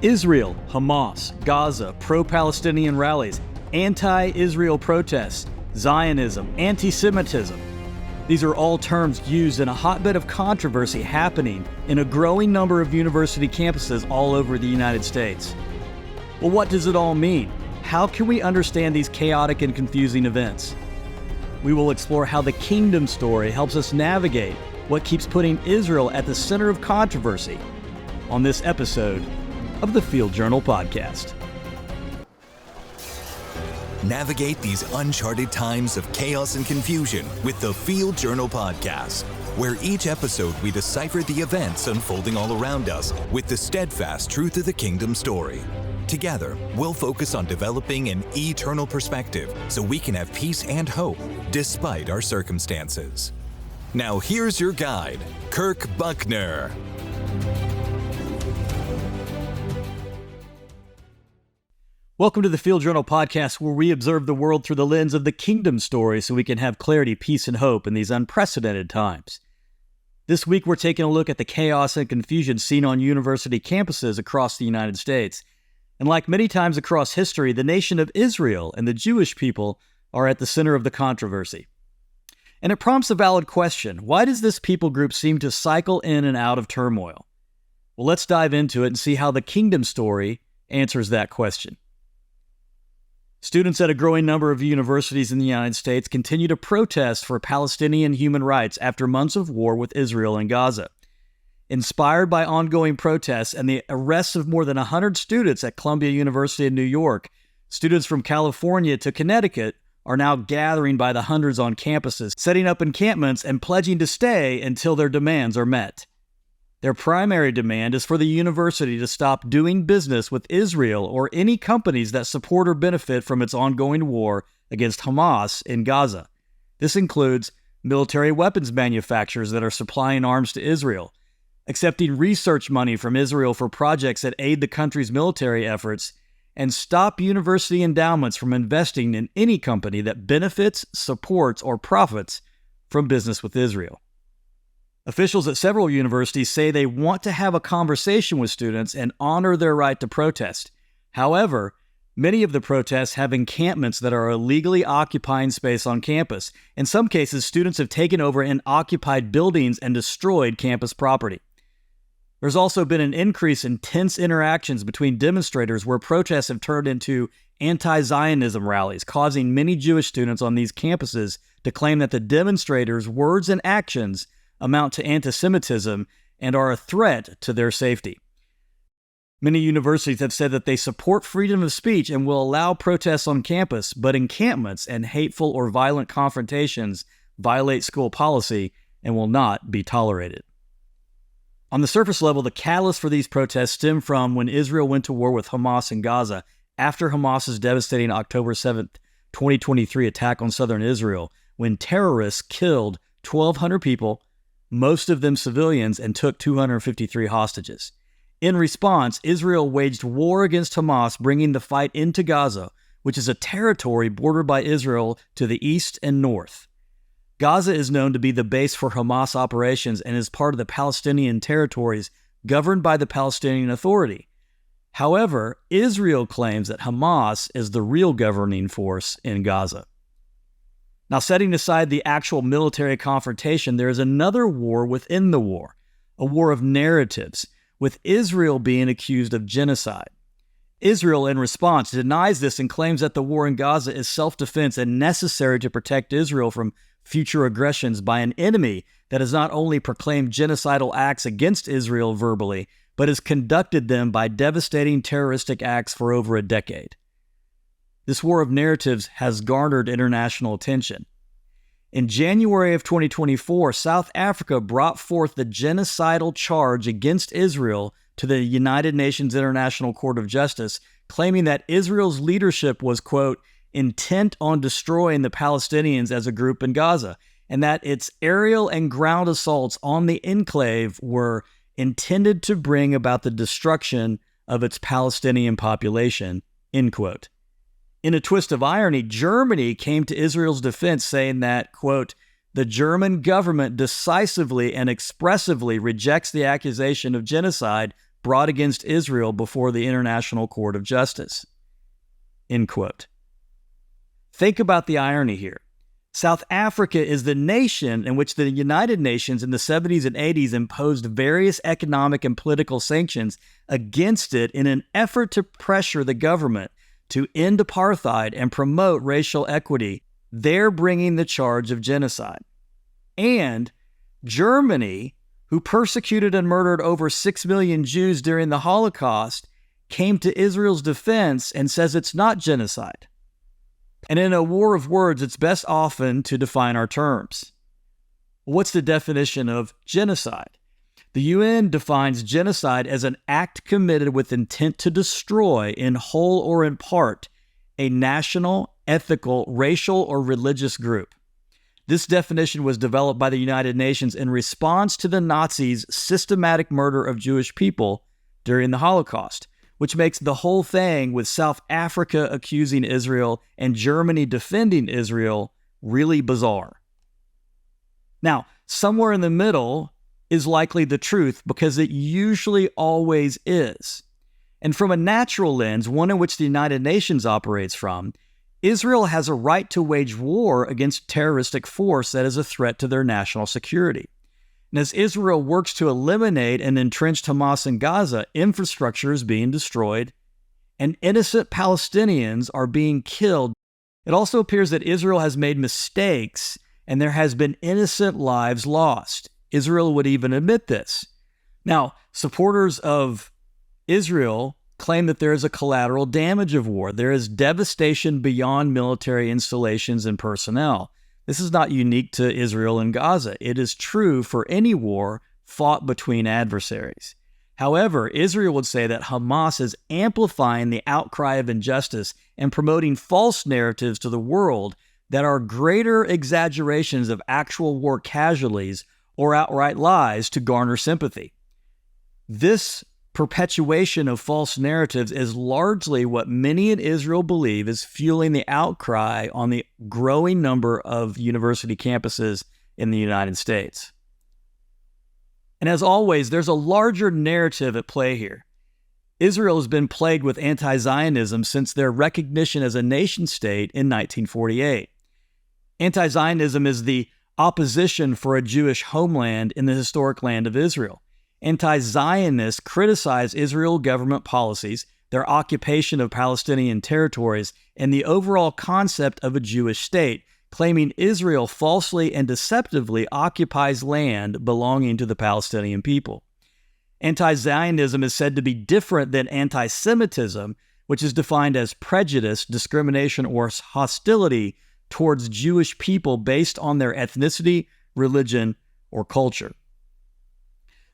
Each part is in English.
Israel, Hamas, Gaza, pro-Palestinian rallies, anti-Israel protests, Zionism, anti-Semitism. These are all terms used in a hotbed of controversy happening in a growing number of university campuses all over the United States. Well, what does it all mean? How can we understand these chaotic and confusing events? We will explore how the kingdom story helps us navigate what keeps putting Israel at the center of controversy on this episode of the Field Journal Podcast. Navigate these uncharted times of chaos and confusion with the Field Journal Podcast, where each episode we decipher the events unfolding all around us with the steadfast truth of the kingdom story. Together, we'll focus on developing an eternal perspective so we can have peace and hope despite our circumstances. Now here's your guide, Kirk Buckner. Welcome to the Field Journal Podcast, where we observe the world through the lens of the kingdom story so we can have clarity, peace, and hope in these unprecedented times. This week, we're taking a look at the chaos and confusion seen on university campuses across the United States. And like many times across history, the nation of Israel and the Jewish people are at the center of the controversy. And it prompts a valid question. Why does this people group seem to cycle in and out of turmoil? Well, let's dive into it and see how the kingdom story answers that question. Students at a growing number of universities in the United States continue to protest for Palestinian human rights after months of war with Israel and Gaza. Inspired by ongoing protests and the arrests of more than 100 students at Columbia University in New York, students from California to Connecticut are now gathering by the hundreds on campuses, setting up encampments and pledging to stay until their demands are met. Their primary demand is for the university to stop doing business with Israel or any companies that support or benefit from its ongoing war against Hamas in Gaza. This includes military weapons manufacturers that are supplying arms to Israel, accepting research money from Israel for projects that aid the country's military efforts, and stop university endowments from investing in any company that benefits, supports, or profits from business with Israel. Officials at several universities say they want to have a conversation with students and honor their right to protest. However, many of the protests have encampments that are illegally occupying space on campus. In some cases, students have taken over and occupied buildings and destroyed campus property. There's also been an increase in tense interactions between demonstrators where protests have turned into anti-Zionism rallies, causing many Jewish students on these campuses to claim that the demonstrators' words and actions amount to anti-Semitism and are a threat to their safety. Many universities have said that they support freedom of speech and will allow protests on campus, but encampments and hateful or violent confrontations violate school policy and will not be tolerated. On the surface level, the catalyst for these protests stem from when Israel went to war with Hamas in Gaza after Hamas's devastating October 7th, 2023 attack on southern Israel, when terrorists killed 1,200 people, most of them civilians, and took 253 hostages. In response, Israel waged war against Hamas, bringing the fight into Gaza, which is a territory bordered by Israel to the east and north. Gaza is known to be the base for Hamas operations and is part of the Palestinian territories governed by the Palestinian Authority. However, Israel claims that Hamas is the real governing force in Gaza. Now, setting aside the actual military confrontation, there is another war within the war, a war of narratives, with Israel being accused of genocide. Israel, in response, denies this and claims that the war in Gaza is self-defense and necessary to protect Israel from future aggressions by an enemy that has not only proclaimed genocidal acts against Israel verbally, but has conducted them by devastating terroristic acts for over a decade. This war of narratives has garnered international attention. In January of 2024, South Africa brought forth the genocidal charge against Israel to the United Nations International Court of Justice, claiming that Israel's leadership was, quote, intent on destroying the Palestinians as a group in Gaza, and that its aerial and ground assaults on the enclave were intended to bring about the destruction of its Palestinian population, end quote. In a twist of irony, Germany came to Israel's defense saying that, quote, the German government decisively and expressively rejects the accusation of genocide brought against Israel before the International Court of Justice." End quote. Think about the irony here. South Africa is the nation in which the United Nations in the 70s and 80s imposed various economic and political sanctions against it in an effort to pressure the government to end apartheid and promote racial equity, there bringing the charge of genocide. And Germany, who persecuted and murdered over 6 million Jews during the Holocaust, came to Israel's defense and says it's not genocide. And in a war of words, it's best often to define our terms. What's the definition of genocide? The UN defines genocide as an act committed with intent to destroy, in whole or in part, a national, ethical, racial, or religious group. This definition was developed by the United Nations in response to the Nazis' systematic murder of Jewish people during the Holocaust, which makes the whole thing with South Africa accusing Israel and Germany defending Israel really bizarre. Now, somewhere in the middle is likely the truth, because it usually always is. And from a natural lens, one in which the United Nations operates from, Israel has a right to wage war against terroristic force that is a threat to their national security. And as Israel works to eliminate and entrench Hamas in Gaza, infrastructure is being destroyed and innocent Palestinians are being killed. It also appears that Israel has made mistakes and there has been innocent lives lost. Israel would even admit this. Now, supporters of Israel claim that there is a collateral damage of war. There is devastation beyond military installations and personnel. This is not unique to Israel and Gaza. It is true for any war fought between adversaries. However, Israel would say that Hamas is amplifying the outcry of injustice and promoting false narratives to the world that are greater exaggerations of actual war casualties or outright lies to garner sympathy. This perpetuation of false narratives is largely what many in Israel believe is fueling the outcry on the growing number of university campuses in the United States. And as always, there's a larger narrative at play here. Israel has been plagued with anti-Zionism since their recognition as a nation-state in 1948. Anti-Zionism is the opposition for a Jewish homeland in the historic land of Israel. Anti-Zionists criticize Israel government policies, their occupation of Palestinian territories, and the overall concept of a Jewish state, claiming Israel falsely and deceptively occupies land belonging to the Palestinian people. Anti-Zionism is said to be different than anti-Semitism, which is defined as prejudice, discrimination, or hostility towards Jewish people based on their ethnicity, religion, or culture.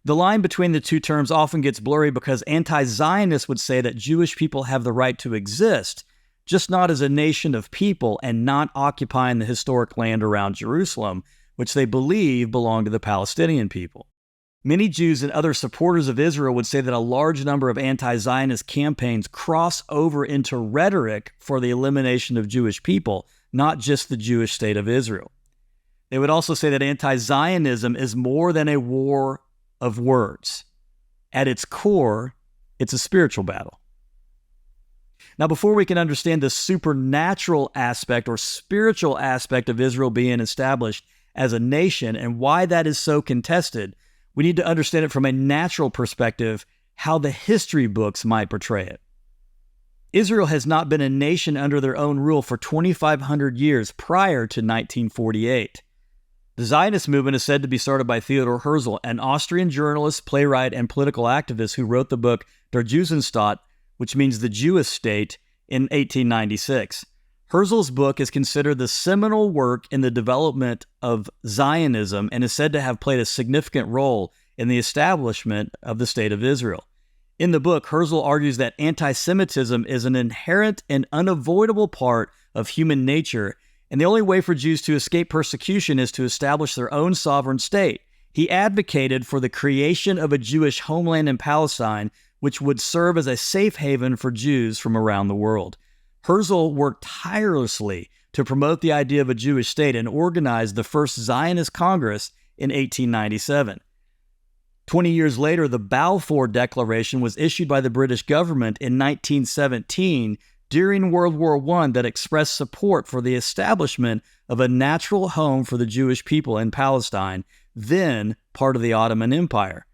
The line between the two terms often gets blurry because anti-Zionists would say that Jewish people have the right to exist, just not as a nation of people and not occupying the historic land around Jerusalem, which they believe belonged to the Palestinian people. Many Jews and other supporters of Israel would say that a large number of anti-Zionist campaigns cross over into rhetoric for the elimination of Jewish people, not just the Jewish state of Israel. They would also say that anti-Zionism is more than a war of words. At its core, it's a spiritual battle. Now, before we can understand the supernatural aspect or spiritual aspect of Israel being established as a nation and why that is so contested, we need to understand it from a natural perspective, how the history books might portray it. Israel has not been a nation under their own rule for 2,500 years prior to 1948. The Zionist movement is said to be started by Theodor Herzl, an Austrian journalist, playwright, and political activist who wrote the book Der Judenstaat, which means the Jewish state, in 1896. Herzl's book is considered the seminal work in the development of Zionism and is said to have played a significant role in the establishment of the State of Israel. In the book, Herzl argues that anti-Semitism is an inherent and unavoidable part of human nature, and the only way for Jews to escape persecution is to establish their own sovereign state. He advocated for the creation of a Jewish homeland in Palestine, which would serve as a safe haven for Jews from around the world. Herzl worked tirelessly to promote the idea of a Jewish state and organized the first Zionist Congress in 1897. 20 years later, the Balfour Declaration was issued by the British government in 1917 during World War I that expressed support for the establishment of a natural home for the Jewish people in Palestine, then part of the Ottoman Empire.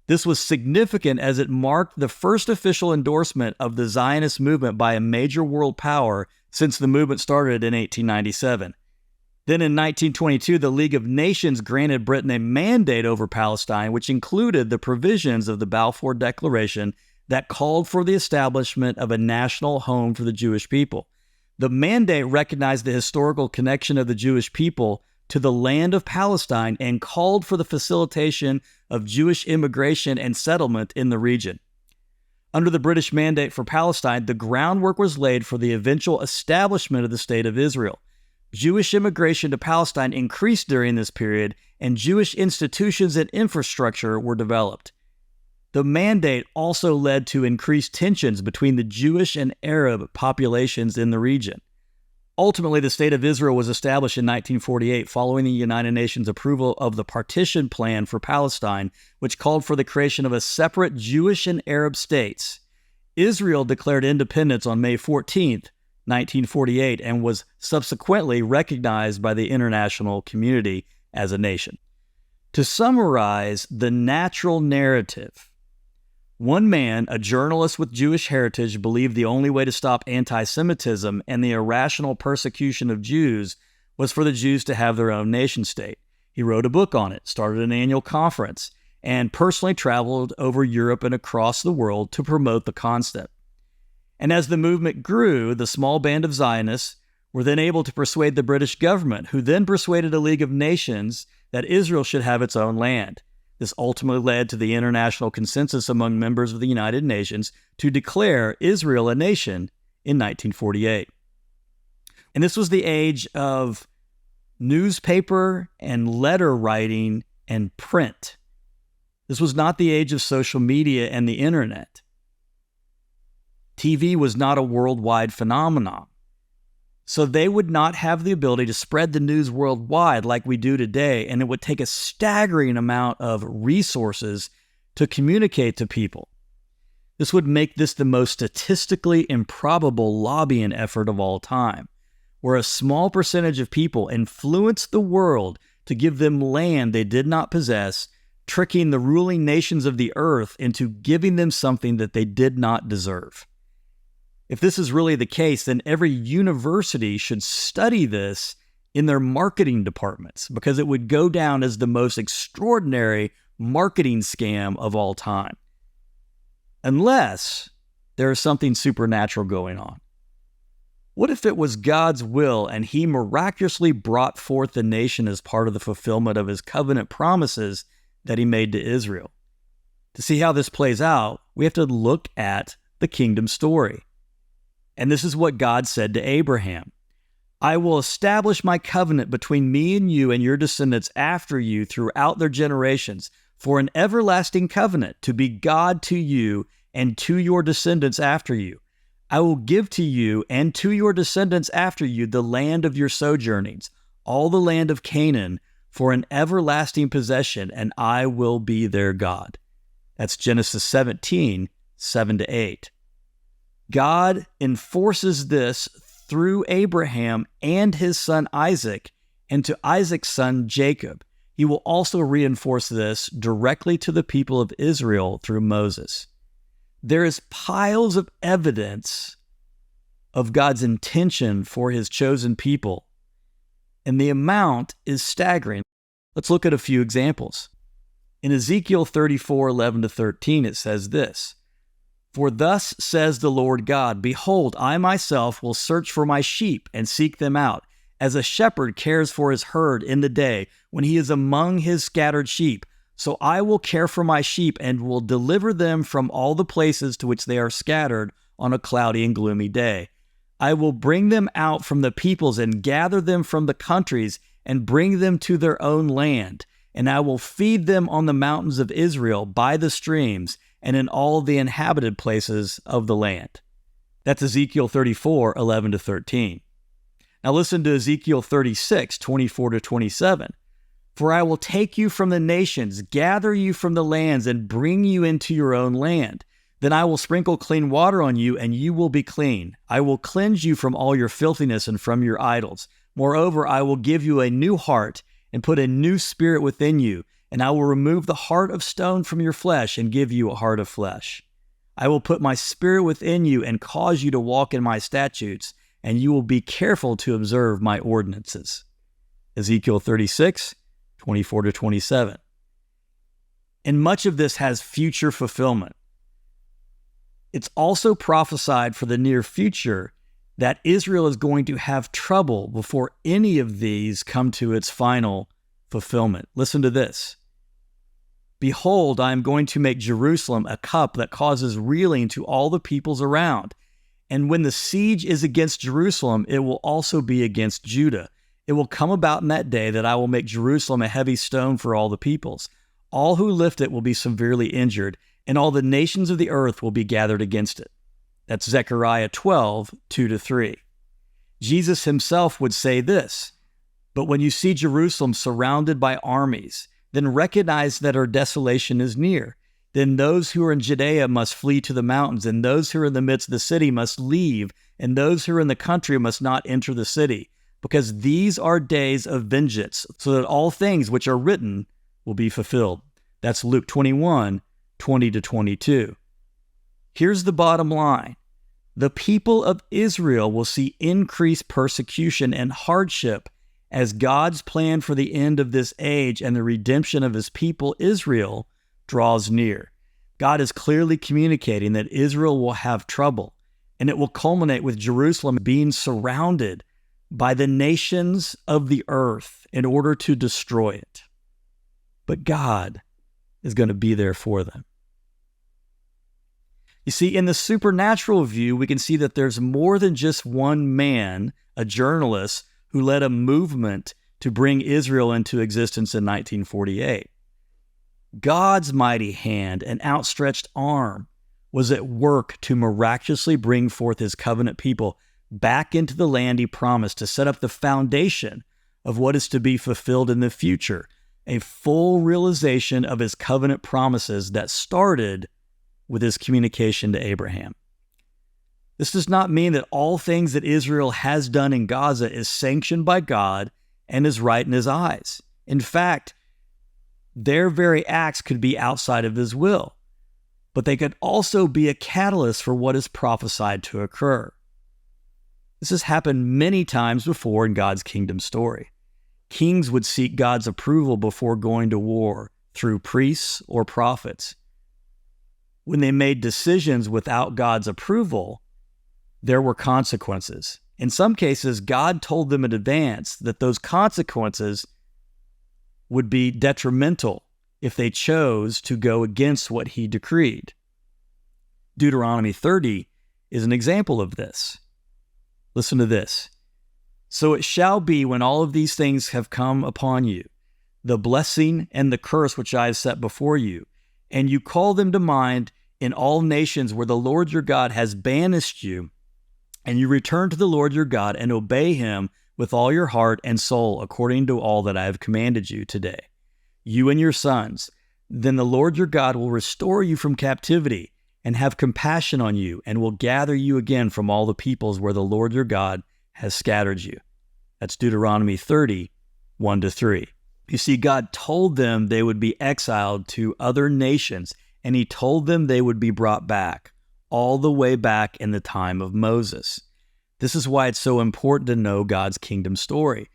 This was significant as it marked the first official endorsement of the Zionist movement by a major world power since the movement started in 1897. Then in 1922, the League of Nations granted Britain a mandate over Palestine, which included the provisions of the Balfour Declaration that called for the establishment of a national home for the Jewish people. The mandate recognized the historical connection of the Jewish people to the land of Palestine and called for the facilitation of Jewish immigration and settlement in the region. Under the British mandate for Palestine, the groundwork was laid for the eventual establishment of the State of Israel. Jewish immigration to Palestine increased during this period, and Jewish institutions and infrastructure were developed. The mandate also led to increased tensions between the Jewish and Arab populations in the region. Ultimately, the State of Israel was established in 1948 following the United Nations approval of the partition plan for Palestine, which called for the creation of a separate Jewish and Arab states. Israel declared independence on May 14, 1948, and was subsequently recognized by the international community as a nation. To summarize the natural narrative, one man, a journalist with Jewish heritage, believed the only way to stop anti-Semitism and the irrational persecution of Jews was for the Jews to have their own nation-state. He wrote a book on it, started an annual conference, and personally traveled over Europe and across the world to promote the concept. And as the movement grew, the small band of Zionists were then able to persuade the British government, who then persuaded a League of Nations that Israel should have its own land. This ultimately led to the international consensus among members of the United Nations to declare Israel a nation in 1948. And this was the age of newspaper and letter writing and print. This was not the age of social media and the internet. TV was not a worldwide phenomenon. So they would not have the ability to spread the news worldwide like we do today, and it would take a staggering amount of resources to communicate to people. This would make this the most statistically improbable lobbying effort of all time, where a small percentage of people influenced the world to give them land they did not possess, tricking the ruling nations of the earth into giving them something that they did not deserve. If this is really the case, then every university should study this in their marketing departments, because it would go down as the most extraordinary marketing scam of all time. Unless there is something supernatural going on. What if it was God's will and He miraculously brought forth the nation as part of the fulfillment of His covenant promises that He made to Israel? To see how this plays out, we have to look at the kingdom story. And this is what God said to Abraham. I will establish my covenant between me and you and your descendants after you throughout their generations for an everlasting covenant to be God to you and to your descendants after you. I will give to you and to your descendants after you the land of your sojournings, all the land of Canaan, for an everlasting possession, and I will be their God. That's Genesis 17, 7-8. God enforces this through Abraham and his son Isaac, and to Isaac's son Jacob. He will also reinforce this directly to the people of Israel through Moses. There is piles of evidence of God's intention for His chosen people, and the amount is staggering. Let's look at a few examples. In Ezekiel 34:11-13, it says this, For thus says the Lord God, Behold, I myself will search for my sheep and seek them out, as a shepherd cares for his herd in the day when he is among his scattered sheep. So I will care for my sheep and will deliver them from all the places to which they are scattered on a cloudy and gloomy day. I will bring them out from the peoples and gather them from the countries and bring them to their own land. And I will feed them on the mountains of Israel by the streams and in all the inhabited places of the land. That's Ezekiel 34:11-13. Now listen to Ezekiel 36:24-27. For I will take you from the nations, gather you from the lands, and bring you into your own land. Then I will sprinkle clean water on you, and you will be clean. I will cleanse you from all your filthiness and from your idols. Moreover, I will give you a new heart and put a new spirit within you, and I will remove the heart of stone from your flesh and give you a heart of flesh. I will put my spirit within you and cause you to walk in my statutes, and you will be careful to observe my ordinances. Ezekiel 36, 24-27. And much of this has future fulfillment. It's also prophesied for the near future that Israel is going to have trouble before any of these come to its final fulfillment. Listen to this. Behold, I am going to make Jerusalem a cup that causes reeling to all the peoples around. And when the siege is against Jerusalem, it will also be against Judah. It will come about in that day that I will make Jerusalem a heavy stone for all the peoples. All who lift it will be severely injured, and all the nations of the earth will be gathered against it. That's Zechariah 12, 2-3. Jesus himself would say this, but when you see Jerusalem surrounded by armies, then recognize that her desolation is near. Then those who are in Judea must flee to the mountains, and those who are in the midst of the city must leave, and those who are in the country must not enter the city, because these are days of vengeance, so that all things which are written will be fulfilled. That's Luke 21, 20-22. Here's the bottom line. The people of Israel will see increased persecution and hardship as God's plan for the end of this age and the redemption of his people Israel draws near. God is clearly communicating that Israel will have trouble, and it will culminate with Jerusalem being surrounded by the nations of the earth in order to destroy it. But God is going to be there for them. You see, in the supernatural view, we can see that there's more than just one man, a journalist, who led a movement to bring Israel into existence in 1948. God's mighty hand and outstretched arm was at work to miraculously bring forth his covenant people back into the land he promised, to set up the foundation of what is to be fulfilled in the future, a full realization of his covenant promises that started with his communication to Abraham. This does not mean that all things that Israel has done in Gaza is sanctioned by God and is right in his eyes. In fact, their very acts could be outside of his will, but they could also be a catalyst for what is prophesied to occur. This has happened many times before in God's kingdom story. Kings would seek God's approval before going to war through priests or prophets. When they made decisions without God's approval, there were consequences. In some cases, God told them in advance that those consequences would be detrimental if they chose to go against what he decreed. Deuteronomy 30 is an example of this. Listen to this. So it shall be when all of these things have come upon you, the blessing and the curse which I have set before you, and you call them to mind in all nations where the Lord your God has banished you, and you return to the Lord your God and obey him with all your heart and soul according to all that I have commanded you today, you and your sons, then the Lord your God will restore you from captivity and have compassion on you, and will gather you again from all the peoples where the Lord your God has scattered you. That's Deuteronomy 30, 1-3. You see, God told them they would be exiled to other nations, and he told them they would be brought back, all the way back in the time of Moses. This is why it's so important to know God's kingdom story,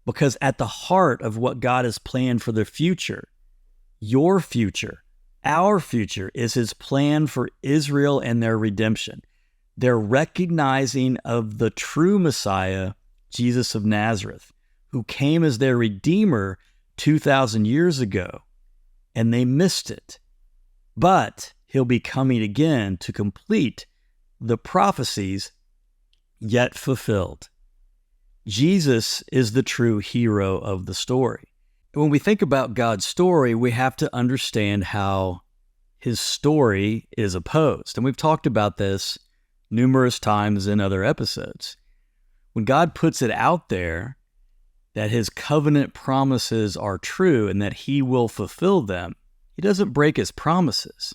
because at the heart of what God has planned for the future, your future, our future, is his plan for Israel and their redemption. Their recognizing of the true Messiah, Jesus of Nazareth, who came as their Redeemer 2,000 years ago, and they missed it. But he'll be coming again to complete the prophecies yet fulfilled. Jesus is the true hero of the story. When we think about God's story, we have to understand how his story is opposed. And we've talked about this numerous times in other episodes. When God puts it out there that his covenant promises are true and that he will fulfill them, he doesn't break his promises.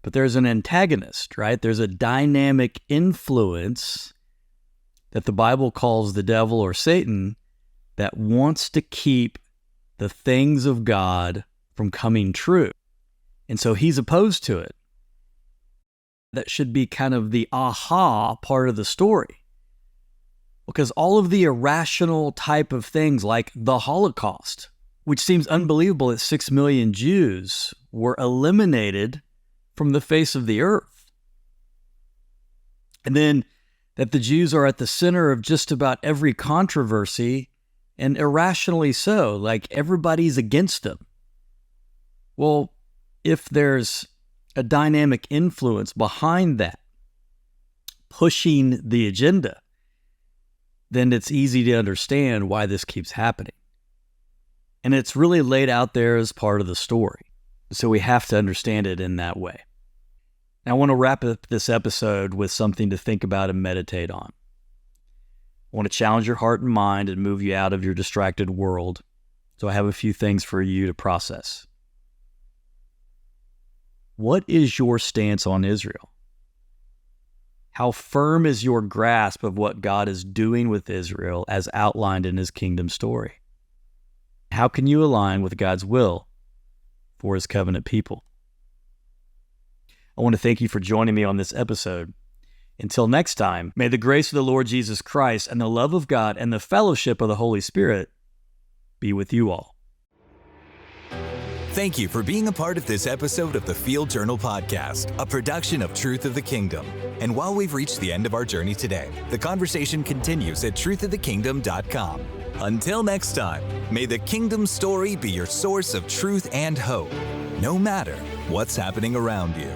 But there's an antagonist, right? There's a dynamic influence that the Bible calls the devil or Satan that wants to keep the things of God from coming true. And so he's opposed to it. That should be kind of the aha part of the story. Because all of the irrational type of things like the Holocaust, which seems unbelievable that 6 million Jews were eliminated from the face of the earth. And then that the Jews are at the center of just about every controversy, and irrationally so, like everybody's against them. Well, if there's a dynamic influence behind that, pushing the agenda, then it's easy to understand why this keeps happening. And it's really laid out there as part of the story. So we have to understand it in that way. Now, I want to wrap up this episode with something to think about and meditate on. I want to challenge your heart and mind and move you out of your distracted world. So I have a few things for you to process. What is your stance on Israel? How firm is your grasp of what God is doing with Israel as outlined in his kingdom story? How can you align with God's will for his covenant people? I want to thank you for joining me on this episode. Until next time, may the grace of the Lord Jesus Christ and the love of God and the fellowship of the Holy Spirit be with you all. Thank you for being a part of this episode of the Field Journal Podcast, a production of Truth of the Kingdom. And while we've reached the end of our journey today, the conversation continues at truthofthekingdom.com. Until next time, may the kingdom story be your source of truth and hope, no matter what's happening around you.